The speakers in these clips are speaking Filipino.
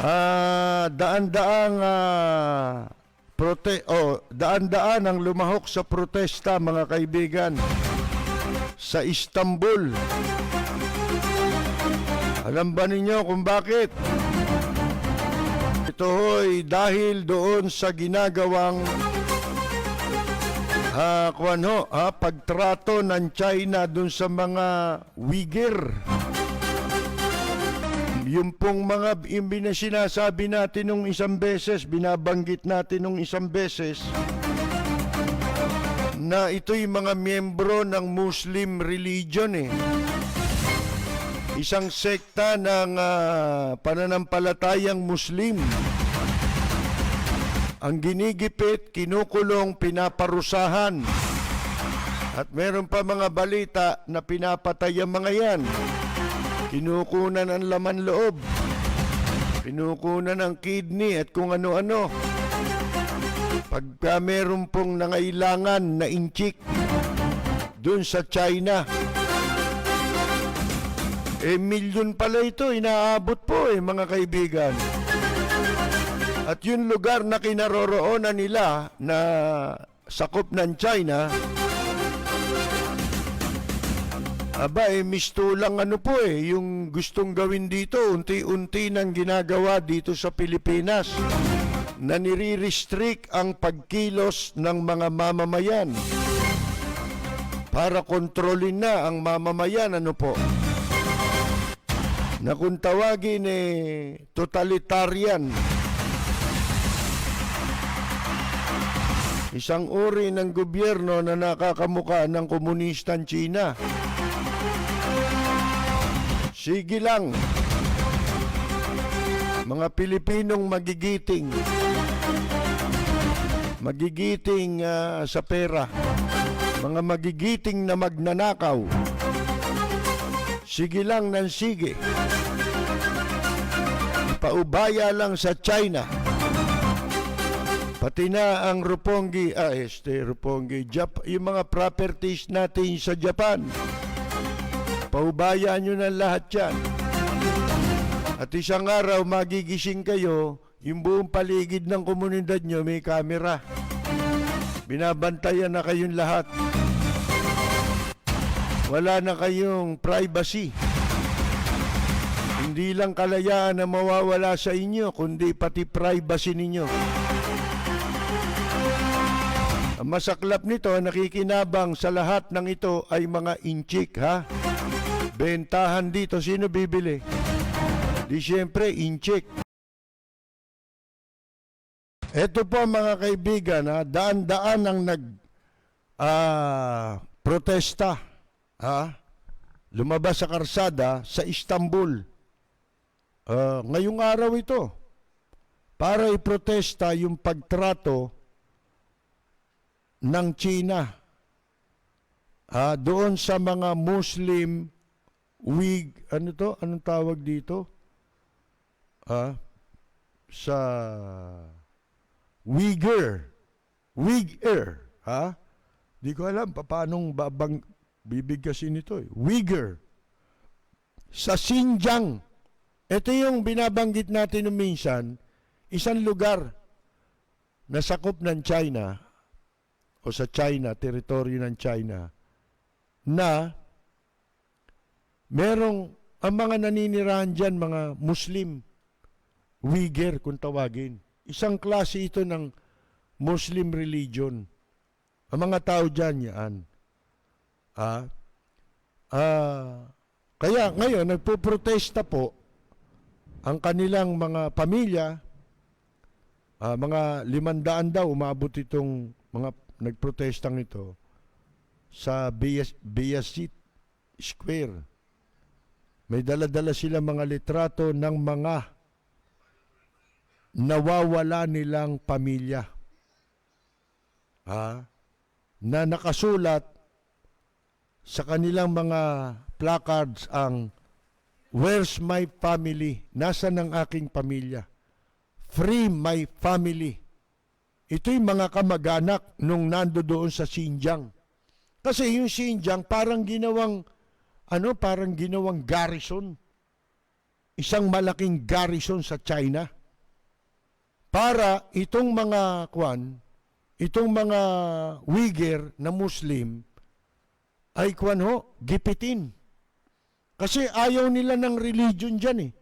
Daan-daang daan-daan ang lumahok sa protesta, mga kaibigan, sa Istanbul. Alam ba ninyo kung bakit? Ito ho'y dahil doon sa ginagawang pagtrato ng China doon sa mga Uyghur. Yung pong mga sinasabi natin nung isang beses, binabanggit natin nung isang beses, na ito'y mga miyembro ng Muslim religion Isang sekta ng pananampalatayang Muslim. Ang ginigipit, kinukulong, pinaparusahan. At meron pa mga balita na pinapatay ang mga yan. Kinukunan ang laman loob. Kinukunan ang kidney at kung ano-ano. Pagka meron pong nangailangan na inchik dun sa China, milyon pala ito, inaabot po mga kaibigan. At yung lugar na kinaroroonan nila na sakop ng China, mistulang yung gustong gawin dito, unti-unti nang ginagawa dito sa Pilipinas, na nire-restrict ang pagkilos ng mga mamamayan para kontrolin na ang mamamayan, na kung tawagin totalitarian. Isang uri ng gobyerno na nakakamuka ng komunistang China. Sige lang, mga Pilipinong magigiting sa pera, mga magigiting na magnanakaw, sige lang ng sige, paubaya lang sa China, pati na ang Roppongi, yung mga properties natin sa Japan, paubaya nyo na lahat yan. At isang araw magigising kayo, yung buong paligid ng komunidad nyo may kamera. Binabantayan na kayong lahat. Wala na kayong privacy. Hindi lang kalayaan na mawawala sa inyo, kundi pati privacy ninyo. Ang masaklap nito, nakikinabang sa lahat ng ito ay mga inchik, Bentahan dito, sino bibili? Di siyempre, inchik. Ito po mga kaibigan, daan-daan ang protesta, lumabas sa karsada sa Istanbul. Ngayong araw ito, para iprotesta yung pagtrato ng China doon sa mga Muslim anong tawag dito? Sa Uyghur. Di ko alam paano bibigkasin ito. Uyghur. Sa Xinjiang. Ito yung binabanggit natin minsan, isang lugar na sakop ng China o sa China, teritoryo ng China, na merong ang mga naninirahan dyan, mga Muslim, Uyghur kung tawagin. Isang klase ito ng Muslim religion. Ang mga tao dyan yan. Kaya ngayon, nagpo-protesta po ang kanilang mga pamilya, mga 500 daw, umabot itong mga nagprotestang ito sa Bayezid Square. May dala-dala sila mga litrato ng mga nawawala nilang pamilya. Na nakasulat sa kanilang mga placards ang "Where's my family?" Nasaan ang aking pamilya? "Free my family." Ito'y mga kamag-anak nung nandoon sa Xinjiang. Kasi yung Xinjiang parang ginawang garrison. isang malaking garrison sa China para itong mga itong mga Uyghur na Muslim ay gipitin. Kasi ayaw nila ng religion dyan eh.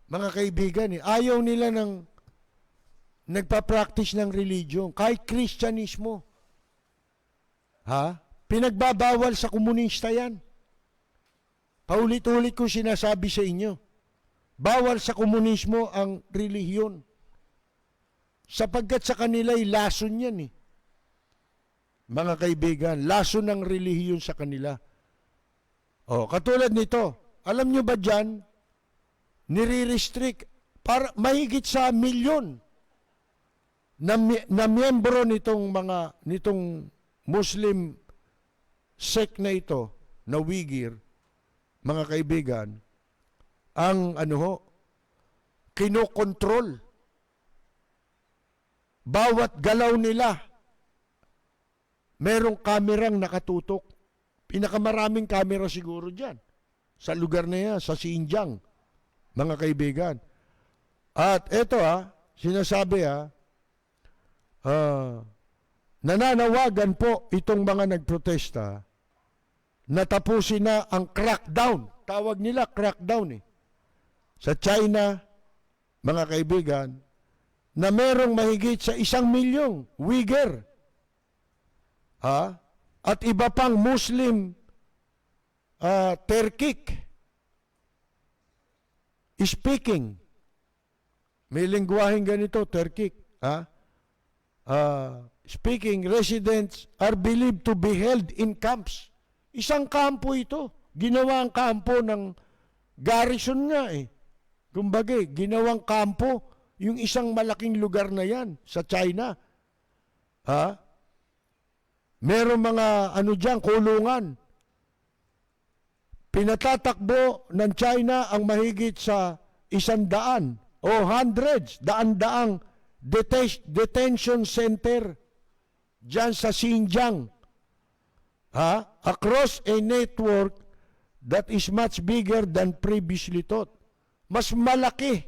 Mga kaibigan eh, ayaw nila ng nagpa-practice ng religion, kahit Kristyanismo. Pinagbabawal sa komunista yan. Paulit-ulit ko sinasabi sa inyo, bawal sa komunismo ang relihiyon. Sapagkat sa kanila'y lason yan eh. Mga kaibigan, lason ng relihiyon sa kanila. Katulad nito, alam nyo ba dyan, nire-restrict para mahigit sa milyon na miyembro nitong Muslim sect na ito, na Uyghur, mga kaibigan, ang kinokontrol. Bawat galaw nila, merong kamerang nakatutok. Pinakamaraming kamera siguro dyan. Sa lugar na yan, sa Xinjiang, mga kaibigan. At eto sinasabi nananawagan po itong mga nagprotesta na tapusin na ang crackdown. Tawag nila crackdown eh. Sa China, mga kaibigan, na merong mahigit sa 1 milyong Uyghur. At iba pang Muslim Turkic speaking. May lingwaheng ganito, Turkic. Speaking residents are believed to be held in camps. Isang kampo ito. Ginawang kampo ng garrison nga eh. Kumbaga, ginawang kampo yung isang malaking lugar na yan sa China. Meron mga dyan, kulungan. Pinatatakbo ng China ang mahigit sa 100 o hundreds, daan-daang detention center dyan sa Xinjiang. Across a network that is much bigger than previously thought. Mas malaki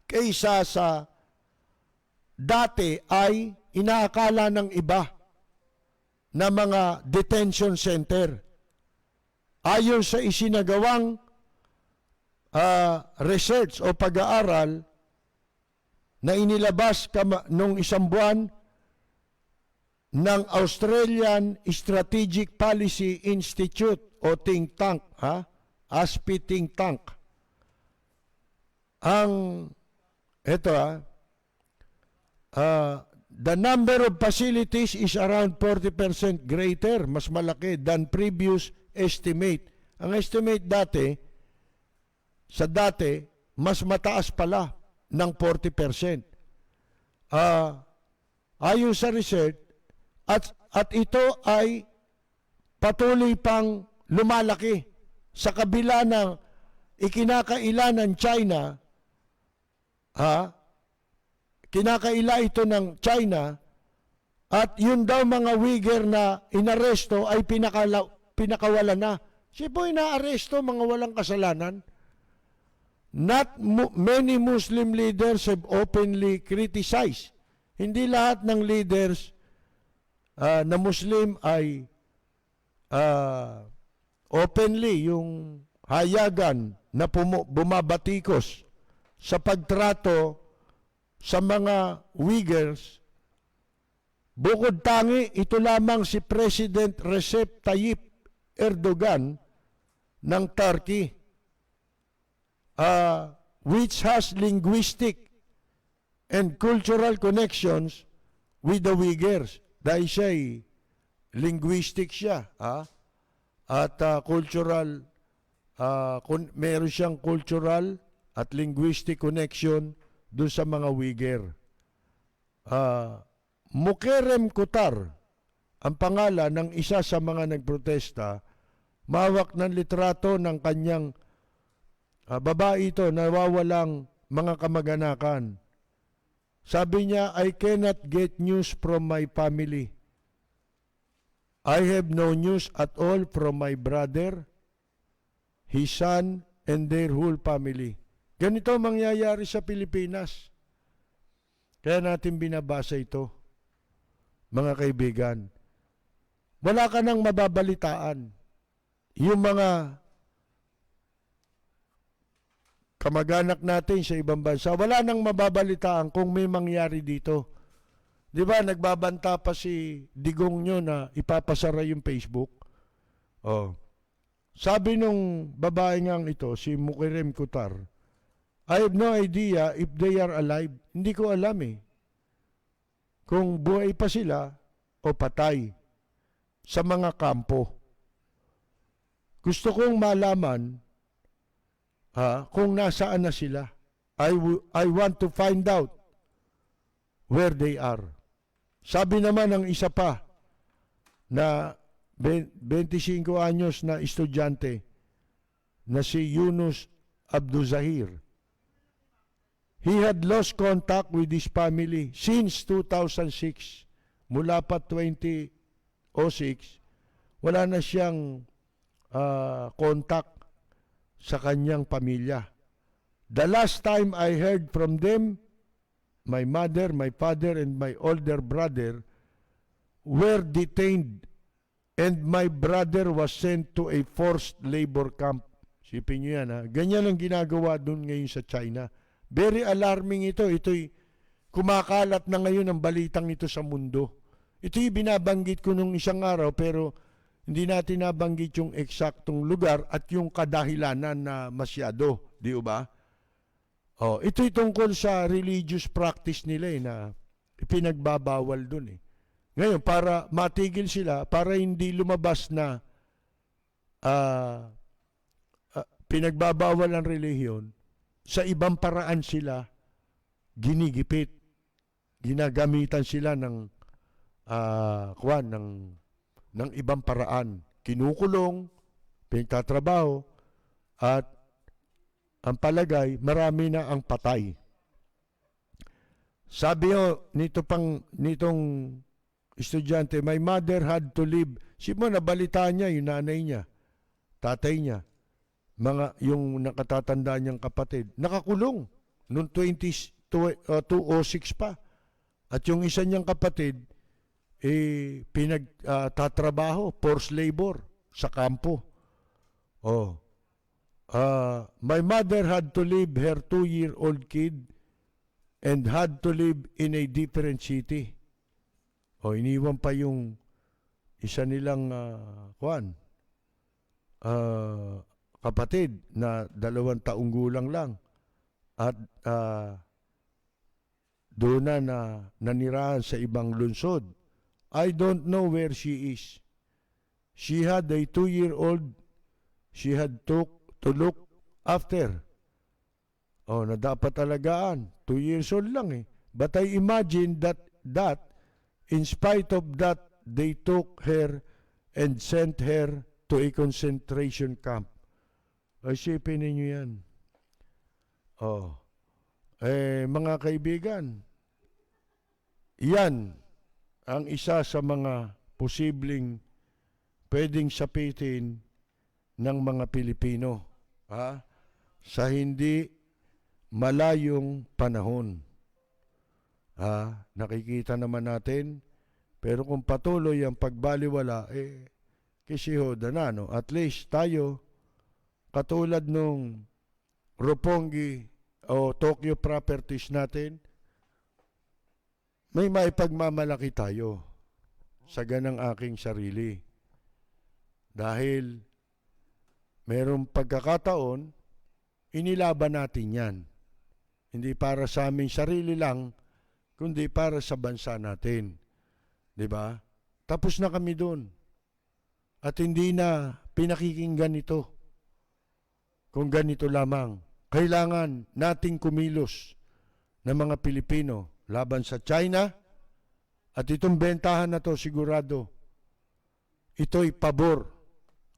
kaysa sa dati ay inaakala ng iba na mga detention center. Ayon sa isinagawang research o pag-aaral na inilabas noong 1 buwan ng Australian Strategic Policy Institute o think tank, ASPI think tank. The number of facilities is around 40% greater, mas malaki than previous estimate. Ang estimate dati, mas mataas pala ng 40%. Ayon sa research, at ito ay patuloy pang lumalaki sa kabila ng ikinakaila ng China, kinakaila ito ng China, at yun daw mga Uyghur na inaresto ay pinakawalan na. Siya po inaaresto, mga walang kasalanan. Not many Muslim leaders have openly criticized. Hindi lahat ng leaders na Muslim ay openly yung hayagan na bumabatikos sa pagtrato sa mga Uyghurs. Bukod tangi, ito lamang si President Recep Tayyip Erdogan ng Turkey, which has linguistic and cultural connections with the Uyghurs. Dahil siya'y linguistic siya, at cultural, meron siyang cultural at linguistic connection doon sa mga Uyghur. Mukerrem Kutar, ang pangalan ng isa sa mga nagprotesta, mawak ng litrato ng kanyang babae ito, nawawalang mga kamag-anakan. Sabi niya, I cannot get news from my family. I have no news at all from my brother, his son, and their whole family. Ganito mangyayari sa Pilipinas. Kaya natin binabasa ito, mga kaibigan. Wala ka nang mababalitaan. Yung mga kamag-anak natin sa ibang bansa, wala nang mababalitaan kung may mangyari dito. Di ba, nagbabanta pa si Digong nyo na ipapasara yung Facebook? Oh. Sabi nung babae ngang ito, si Mukirem Kutar, I have no idea if they are alive. Hindi ko alam eh. Kung buhay pa sila o patay sa mga kampo. Gusto kong malaman kung nasaan na sila. I want to find out where they are. Sabi naman ng isa pa na 25 anyos na estudyante na si Yunus Abduzahir. He had lost contact with his family since 2006. Mula pa 2006, wala na siyang contact sa kanyang pamilya. The last time I heard from them, my mother, my father, and my older brother were detained and my brother was sent to a forced labor camp. Sipin nyo yan ha. Ganyan ang ginagawa dun ngayon sa China. Very alarming ito. Ito'y kumakalat na ngayon ang balitang ito sa mundo. Ito'y binabanggit ko nung isang araw pero hindi natin nabanggit yung eksaktong lugar at yung kadahilanan na masyado. Di ba? Oh, ito'y tungkol sa religious practice nila na ipinagbabawal dun eh. Ngayon, para matigil sila, para hindi lumabas na pinagbabawal ang relihiyon, sa ibang paraan sila ginigipit. Ginagamitan sila ng ibang paraan. Kinukulong, pinagtatrabaho, at ang palagay, marami na ang patay. Sabi nitong estudyante, my mother had to leave. Simo, nabalitaan niya yung nanay niya, tatay niya, yung nakatatanda niyang kapatid, nakakulong noong 206 pa. At yung isa niyang kapatid, pinagtatrabaho, forced labor sa kampo. My mother had to leave her 2-year-old kid and had to live in a different city. Iniwan pa yung isa nilang kapatid na 2 taong gulang lang at doon na nanirahan sa ibang lungsod. I don't know where she is. She had a 2-year-old she had to look after. Na dapat alagaan. 2 years old lang eh. But I imagine that in spite of that, they took her and sent her to a concentration camp. Isipin ninyo yan. Mga kaibigan, yan ang isa sa mga posibleng pwedeng sapitin ng mga Pilipino sa hindi malayong panahon. Nakikita naman natin, pero kung patuloy ang pagbaliwala, kisihoda na, no? At least tayo, katulad nung Roppongi o Tokyo Properties natin, may maipagmamalaki tayo sa ganang aking sarili. Dahil merong pagkakataon, inilaban natin yan. Hindi para sa aming sarili lang, kundi para sa bansa natin. Diba? Tapos na kami doon. At hindi na pinakikinggan ito. Kung ganito lamang, kailangan nating kumilos ng mga Pilipino laban sa China. At itong bentahan na to sigurado, ito'y pabor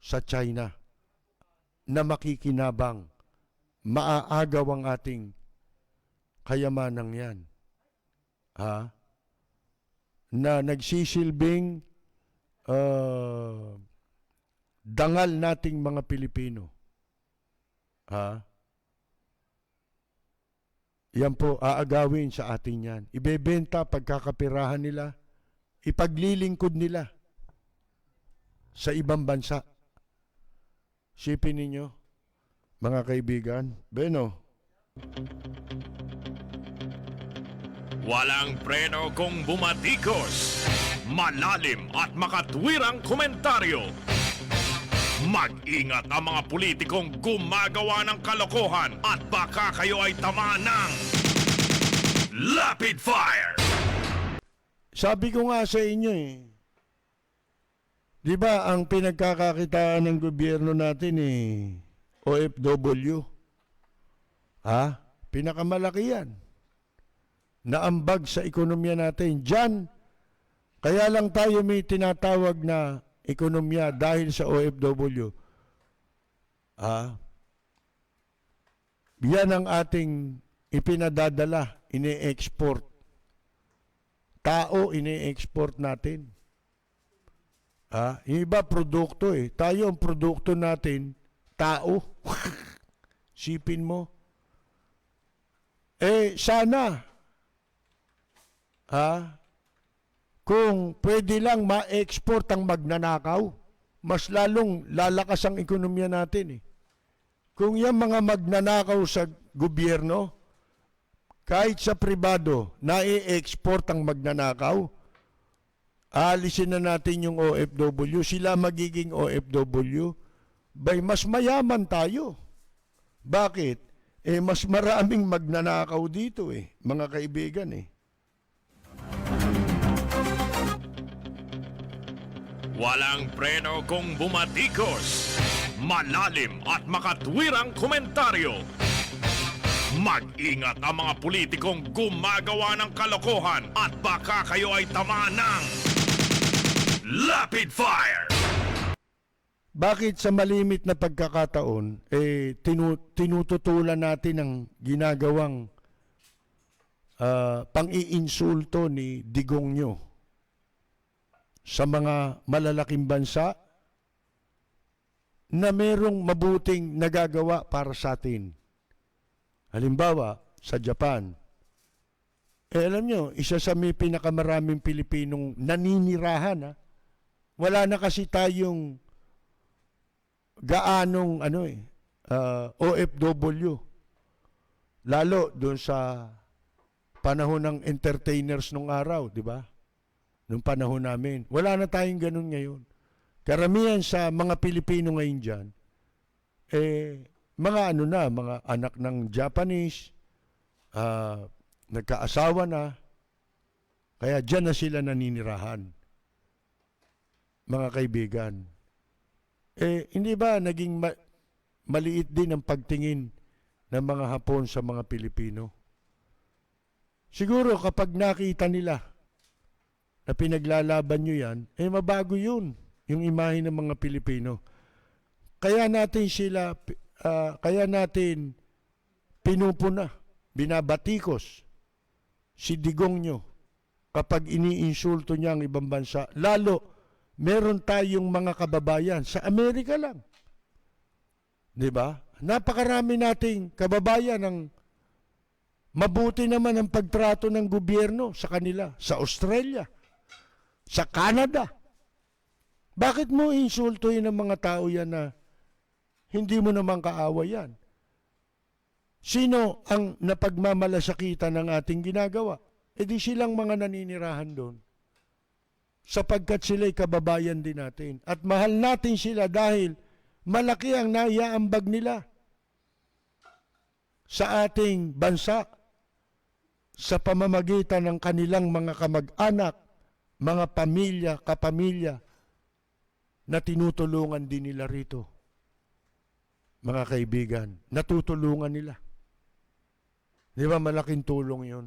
sa China na makikinabang, maaagaw ang ating kayamanang yan. Na nagsisilbing dangal nating mga Pilipino. Ha? Yan po, aagawin sa atin yan. Ibebenta pagkakapirahan nila, ipaglilingkod nila sa ibang bansa. Sipin ninyo, mga kaibigan. Beno. Walang preno kung bumatikos. Malalim at makatwirang komentaryo. Mag-ingat ang mga politikong gumagawa ng kalokohan at baka kayo ay tamaan ng Rapid Fire! Sabi ko nga sa inyo di ba ang pinagkakakitaan ng gobyerno natin OFW? Ha? Pinakamalaki yan. Naambag sa ekonomiya natin. Diyan, kaya lang tayo may tinatawag na ekonomiya dahil sa OFW. Yan ang ating ipinadadala, ine-export. Tao, ine-export natin. Yung iba, produkto Tayo, ang produkto natin, tao. Sipin mo. Sana, kung pwede lang ma-export ang magnanakaw, mas lalong lalakas ang ekonomiya natin Kung yung mga magnanakaw sa gobyerno, kahit sa pribado, na-export ang magnanakaw, alisin na natin yung OFW, sila magiging OFW, mas mayaman tayo. Bakit? Mas maraming magnanakaw dito mga kaibigan Walang preno kung bumatikos. Malalim at makatwirang komentaryo. Mag-ingat ang mga politikong gumagawa ng kalokohan at baka kayo ay tamaan ng Rapid Fire! Bakit sa malimit na pagkakataon, tinututulan natin ang ginagawang pang-iinsulto ni Digongyo sa mga malalaking bansa na merong mabuting nagagawa para sa atin. Halimbawa, sa Japan. Alam nyo, isa sa may pinakamaraming Pilipinong naninirahan. Wala na kasi tayong gaanong OFW. Lalo doon sa panahon ng entertainers nung araw, di ba? Nung panahon namin. Wala na tayong ganun ngayon. Karamihan sa mga Pilipino ngayon dyan, mga mga anak ng Japanese, nagkaasawa na, kaya dyan na sila naninirahan. Mga kaibigan. Hindi ba naging maliit din ang pagtingin ng mga Hapon sa mga Pilipino? Siguro kapag nakita nila na pinaglalaban nyo yan, mabago yun, yung imahe ng mga Pilipino. Kaya natin pinupuna, binabatikos si Digongyo kapag iniinsulto niya ang ibang bansa. Lalo, meron tayong mga kababayan sa Amerika lang. Di ba? Napakarami nating kababayan ang mabuti naman ang pagtrato ng gobyerno sa kanila, sa Australia, sa Canada. Bakit mo insultuhin ang mga tao yan na hindi mo naman kaawa yan? Sino ang napagmamalasakitan ng ating ginagawa? Di silang mga naninirahan doon. Sapagkat sila'y kababayan din natin. At mahal natin sila dahil malaki ang naiaambag nila sa ating bansa sa pamamagitan ng kanilang mga kamag-anak, mga pamilya, kapamilya na tinutulungan din nila rito. Mga kaibigan, natutulungan nila. Di ba malaking tulong yun?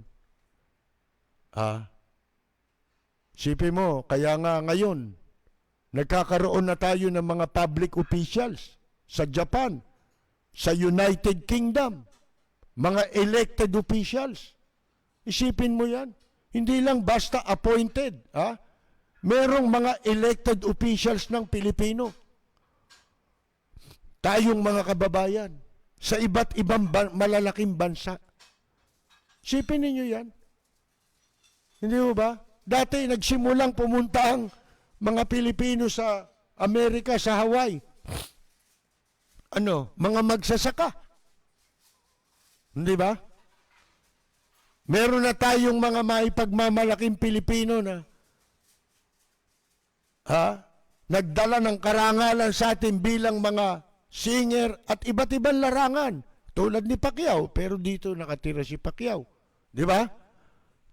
Sipin mo, kaya nga ngayon, nagkakaroon na tayo ng mga public officials sa Japan, sa United Kingdom, mga elected officials. Isipin mo yan. Hindi lang basta appointed. Merong mga elected officials ng Pilipino. Tayong mga kababayan sa iba't ibang malalaking bansa. Sipin ninyo yan. Hindi ho ba? Dati nagsimulang pumunta ang mga Pilipino sa Amerika, sa Hawaii. Mga magsasaka. Hindi ba? Meron na tayong mga maipagmamalaking Pilipino na nagdala ng karangalan sa atin bilang mga singer at iba't ibang larangan. Tulad ni Pacquiao, pero dito nakatira si Pacquiao. Di ba?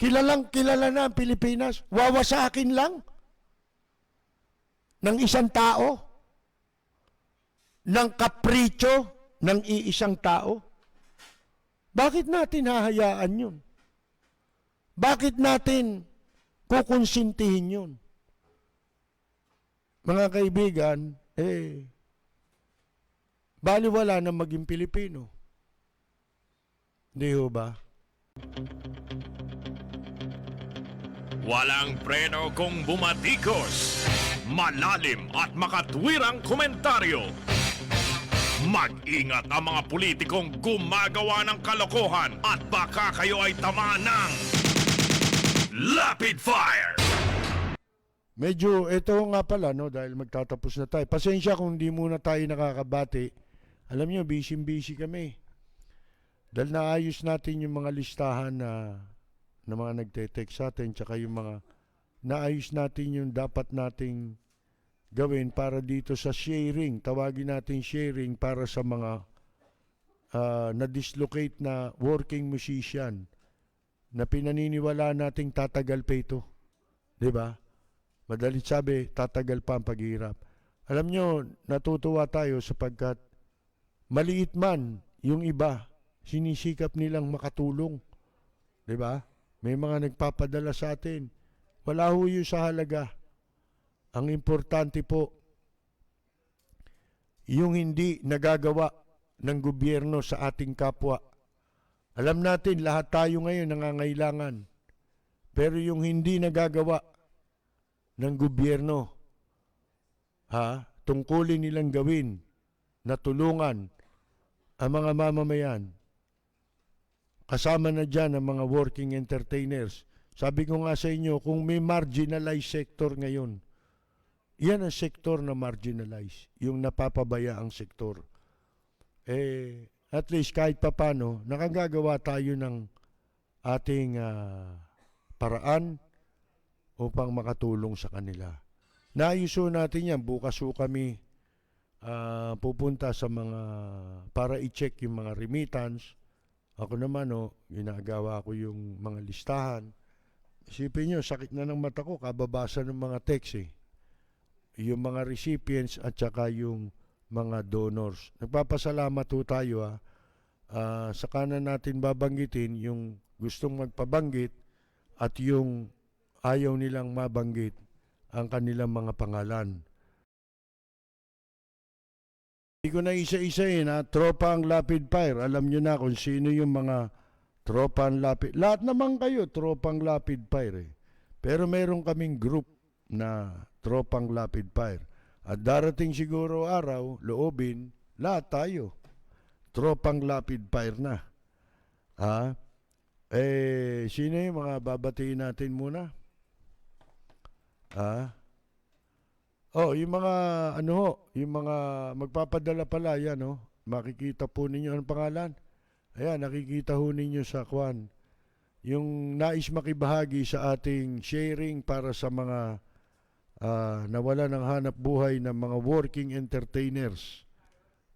Kilalang kilala na ang Pilipinas. Wawasakin lang ng isang tao, ng kapritsyo ng iisang tao. Bakit natin hahayaan yun? Bakit natin kukonsintihin yun? Mga kaibigan, baliwala na maging Pilipino. Di ho ba? Walang preno kung bumatikos. Malalim at makatwirang komentaryo. Mag-ingat ang mga politikong gumagawa ng kalokohan at baka kayo ay tamaan ng Lapid Fire! Medyo, ito nga pala, dahil magtatapos na tayo. Pasensya kung hindi muna tayo nakakabati. Alam nyo, busy-busy kami. Dahil naayos natin yung mga listahan na mga nagte-text sa atin, tsaka yung mga naayos natin yung dapat nating gawin para dito sa sharing. Tawagin natin sharing para sa mga na-dislocate na working musician na pinaniniwala nating tatagal pa ito. Diba? Madalit sabi, tatagal pa ang paghihirap. Alam nyo, natutuwa tayo sapagkat maliit man yung iba, sinisikap nilang makatulong. Diba? May mga nagpapadala sa atin. Wala ho yun sa halaga. Ang importante po, yung hindi nagagawa ng gobyerno sa ating kapwa. Alam natin, lahat tayo ngayon nangangailangan. Pero yung hindi nagagawa ng gobyerno, tungkulin nilang gawin na tulungan ang mga mamamayan. Kasama na dyan ang mga working entertainers. Sabi ko nga sa inyo, kung may marginalized sector ngayon, yan ang sektor na marginalized, yung napapabaya ang sektor. At least kahit papano, nakagagawa tayo ng ating paraan upang makatulong sa kanila. Naayuso natin yan. Bukas ho kami pupunta sa mga, para i-check yung mga remittance. Ako naman, ginagawa ko yung mga listahan. Isipin nyo, sakit na ng mata ko, kababasa ng mga text Yung mga recipients at saka yung mga donors. Nagpapasalamat ho tayo sa kanan natin babanggitin yung gustong magpabanggit at yung ayaw nilang mabanggit ang kanilang mga pangalan. Hindi ko na isa-isahin tropa ang Lapid Fire. Alam nyo na kung sino yung mga tropa ang Lapid. Lahat naman kayo, tropa ang Lapid Fire Pero meron kaming group na tropang Lapid Fire. At darating siguro araw, loobin, lahat tayo. Tropang Lapid Fire na. Sino yung mga babatiin natin muna? Yung mga yung mga magpapadala pala yan, makikita po ninyo ang pangalan. Ayan, nakikita ho ninyo sa kwan. Yung nais makibahagi sa ating sharing para sa mga nawala ng hanap buhay ng mga working entertainers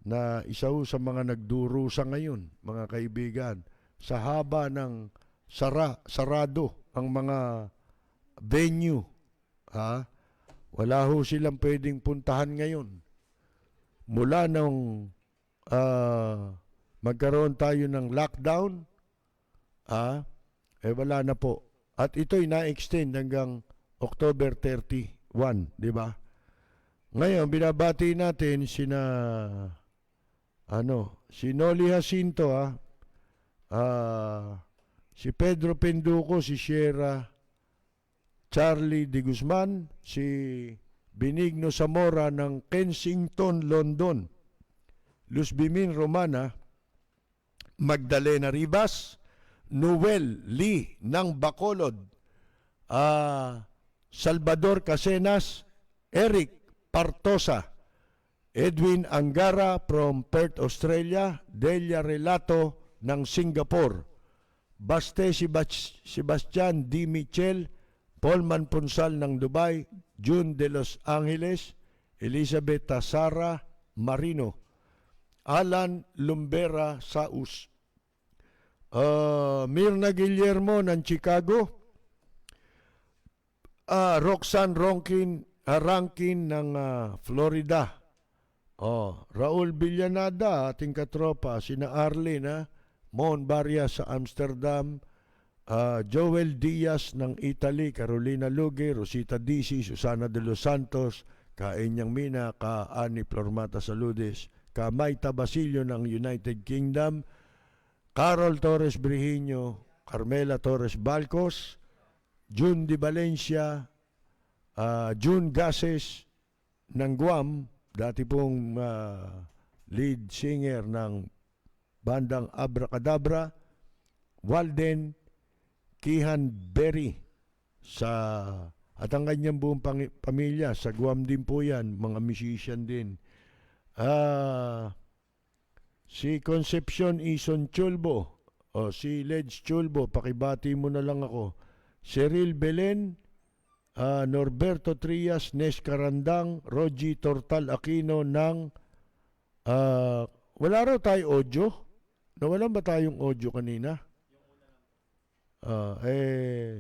na isa ho sa mga nagdurusa ngayon, mga kaibigan. Sa haba ng sarado ang mga venue, wala ho silang pwedeng puntahan ngayon. Mula nung magkaroon tayo ng lockdown, wala na po. At ito'y na-extend hanggang October 31, di ba? Ngayon, binabati natin si Noli Jacinto, si Pedro Penduco, si Sierra Charlie de Guzman, si Benigno Zamora ng Kensington, London, Luz Bimin Romana, Magdalena Ribas, Noel Lee ng Bacolod, Salvador Casenas, Eric Partosa, Edwin Angara from Perth, Australia, Delia Relato ng Singapore, Baste Sebastian D. Michel, Paulman Punsal ng Dubai, June de Los Angeles, Elizabeth Sara Marino, Alan Lumbera Saus, Mirna Guillermo ng Chicago, Roxanne Rankin ng Florida, Raul Villanada, ating katropa, sina Arlene, Mon Barria sa Amsterdam, Joel Diaz ng Italy, Carolina Luge, Rosita Disi, Susana de los Santos, Kaenyang Mina, Ani Flormata Saludes, Maita Basilio ng United Kingdom, Carol Torres Brihiño, Carmela Torres Balcos, June Di Valencia, June Gases ng Guam, dati pong lead singer ng bandang Abracadabra, Walden Kihan Berry at ang kanyang buong pamilya sa Guam din po yan, mga musician din. Si Concepcion Ison Chulbo, si Ledge Chulbo, pakibati mo na lang ako. Cyril Belen, Norberto Trias, Nes Carandang, Rogie Tortal Aquino ng wala raw tayo audio? Nawalan ba tayong audio kanina?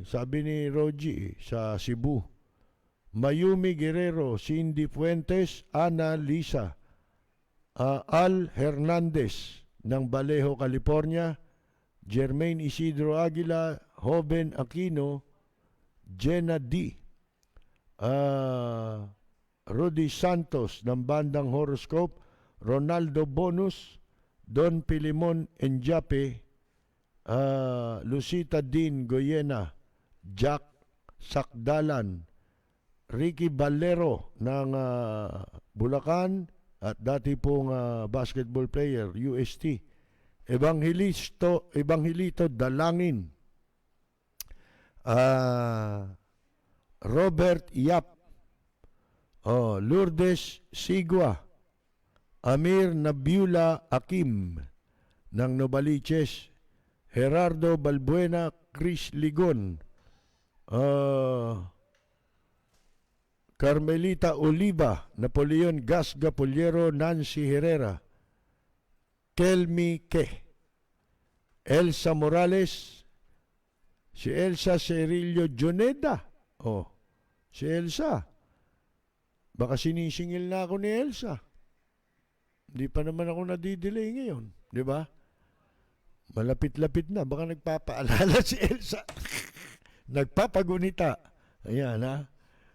Sabi ni Rogie sa Cebu. Mayumi Guerrero, Cindy Fuentes, Ana Lisa, Al Hernandez ng Vallejo, California, Jermaine Isidro Aguila, Joven Aquino, Jenna D, Rudy Santos ng bandang Horoscope, Ronaldo Bonus, Don Pilimon Enjape, Lucita Dean Goyena, Jack Sakdalan, Ricky Valero ng Bulacan at dati pong basketball player, UST, Evangelito Dalangin, Robert Yap, Lourdes Sigua, Amir Nabiula Akim ng Novaliches, Gerardo Balbuena, Chris Ligon, Carmelita Oliva, Napoleon Gasga Poliero, Nancy Herrera, Kelmi Ke, Elsa Morales, si Elsa Cerillo Joneda. Si Elsa. Baka sinisingil na ako ni Elsa. Hindi pa naman ako nadidelay ngayon. Di ba? Malapit-lapit na. Baka nagpapaalala si Elsa. Nagpapagunita. Ayan, ha?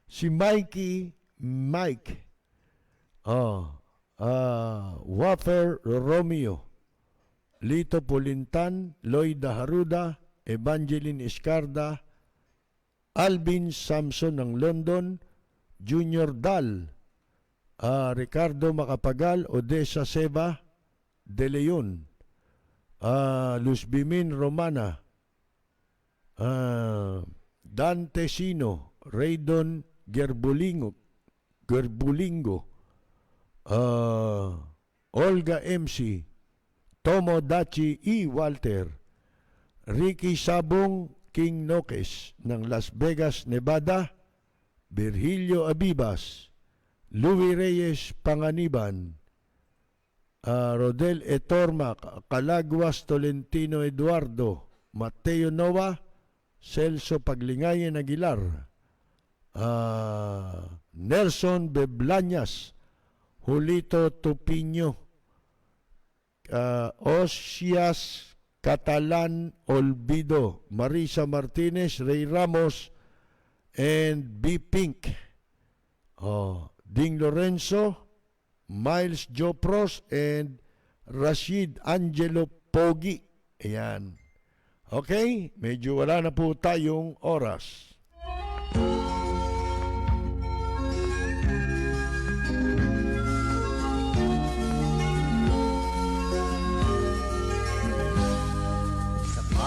Si Mike. Wafer Romeo, Lito Pulintan, Loida Haruda, Evangeline Escarda, Alvin Samson ng London, Junior Dal, Ricardo Macapagal, Odessa Seba, De Leon, Luz Bimin Romana, Dante Sino, Raydon Gerbulingo, Olga MC, Tomo Dachi E. Walter, Ricky Sabong King Noques ng Las Vegas, Nevada, Virgilio Abibas, Louis Reyes Panganiban, Rodel Etorma, Calaguas Tolentino Eduardo, Mateo Nova, Celso Paglingayen Aguilar, Nelson Beblañas, Julito Tupiño, Osias Catalan Olvido, Marisa Martinez, Ray Ramos, and B. Pink, Ding Lorenzo, Miles Jopros, and Rashid Angelo Pogi. Ayan. Okay, medyo wala na po tayong oras.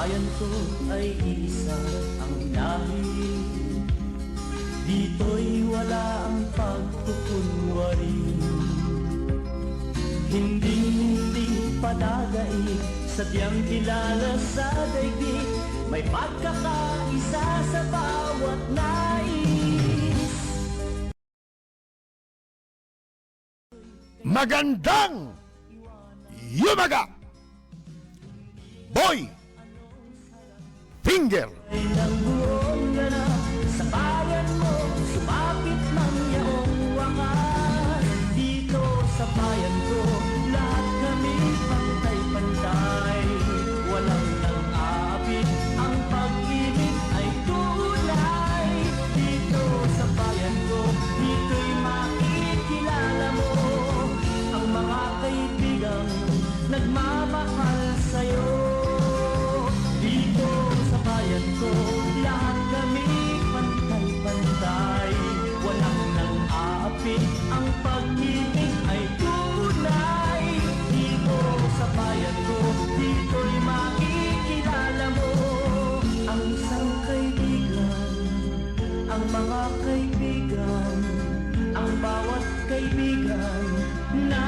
bayan ko ay isa ang lahi. Dito'y wala ang pagkukunwari. Hindi padagay, sadyang kilala sa daigdig. May pagkakaisa sa bawat nais. Magandang yumaga! Boy! Finger! Ay ng buong ganap sa bayan mo, sumapit ng yaong wakas. Dito sa bayan ko, lahat kami pantay-pantay. Walang nang-aapit, ang pag-ibig ay tunay. Dito sa bayan ko, dito'y makikilala mo ang mga kaibigang nagmamahal sa'yo. Dito sa bayan ko, lahat kami pantay-pantay. Walang nang-aapit, ang pag-ibig ay tunay. Dito sa bayan ko, dito'y makikilala mo ang isang kaibigan, ang mga kaibigan, ang bawat kaibigan na